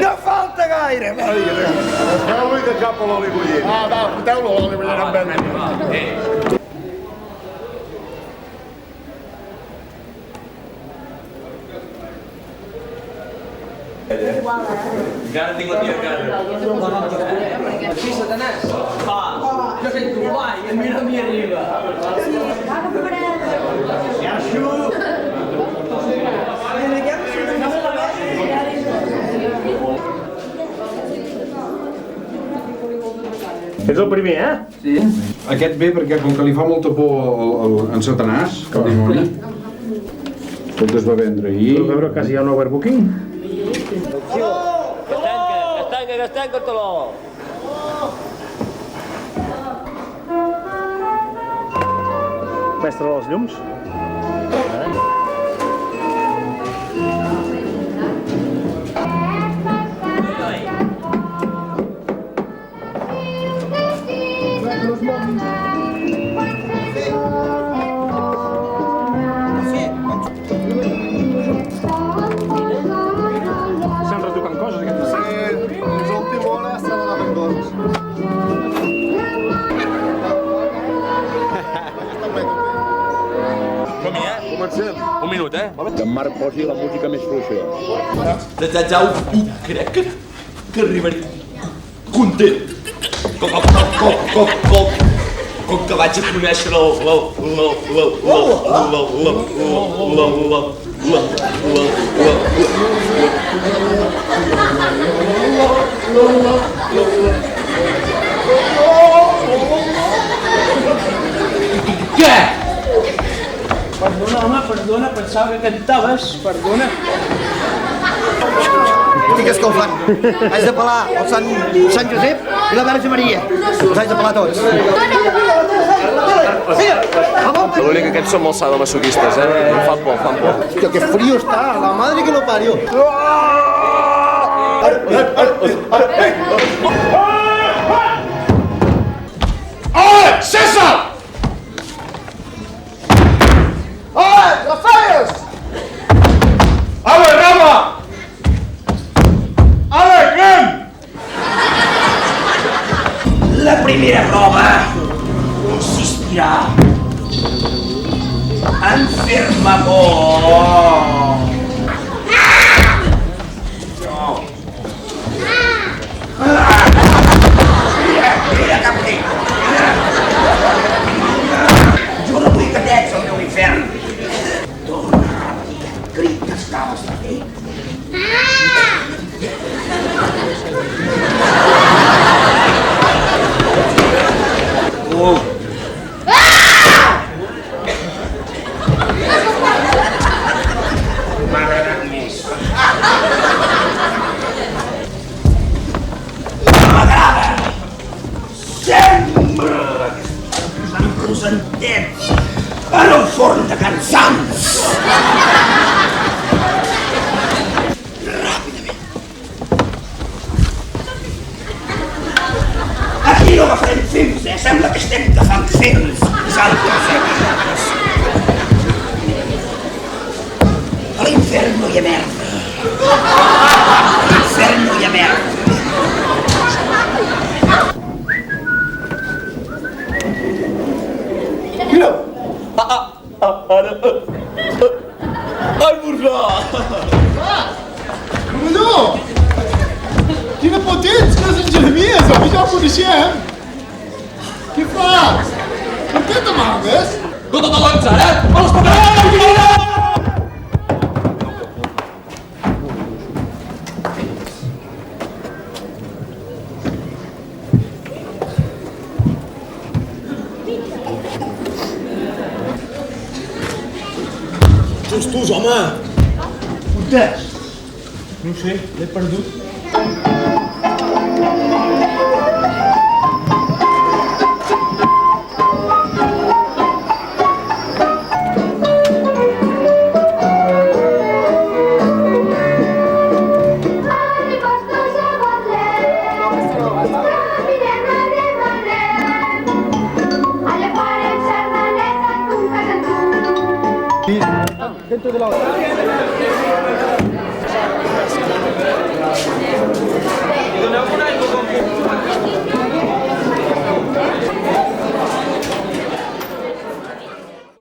No falta gaire! Feu-li de cap a l'oli bullent. Va, foteu-lo a l'oli bullent amb ell. Encara tinc la tia a casa. Sí, Satanàs? Va, jo sento guai i em mira a mi arriba. Ja xup! És el primer, Sí. Aquest ve perquè com que li fa molta por en Satanàs, que el dimoni, tot es va vendre ahir. Per veure que hi ha un overbooking. Castanca-te-lo! Mestre dels llums. Estan retocant coses aquest matí. Sí, és l'última hora, estan anant coses. Som-hi, Comencem. Un minut, Que en Marc posi la música més fluixa. Crec que arribaré content. Com que vaig a conèixer Què? Perdona, home, perdona, pensava que cantaves, perdona. Estic escalfant. Haig de pelar el Sant Josep i la Verge Maria. Els haig de pelar tots. L'únic que aquests són molt sadomasoquistes, Em fan por, Hòstia, que frío està, la madre que lo parió. Ole, César! Ole, Rafaels! Ale, Rama! Ale, Clem! La primera prova consistirà en fer-me por. Mira, capità! Jo no vull que t'ets al meu infern. Torna a repetir aquest crit que estaves fent. M'ha agradat més. No m'agrada! Sempre ens empresentem en un forn de cansants. Ràpidament. Aquí no agafem films, Sembla que estem agafant films. Salta, a l'infern no hi ha merda. A l'infern no hi ha merda. Mira! Ara... Esmorzar! No! Quina potents, que és en Jeremies, avui ja el coneixem. Què fas? Per què t'amagues? Tota la lanzara! A les paperes! Justos, home! Portàs? No ho sé, l'he perdut. Dentro de la otra.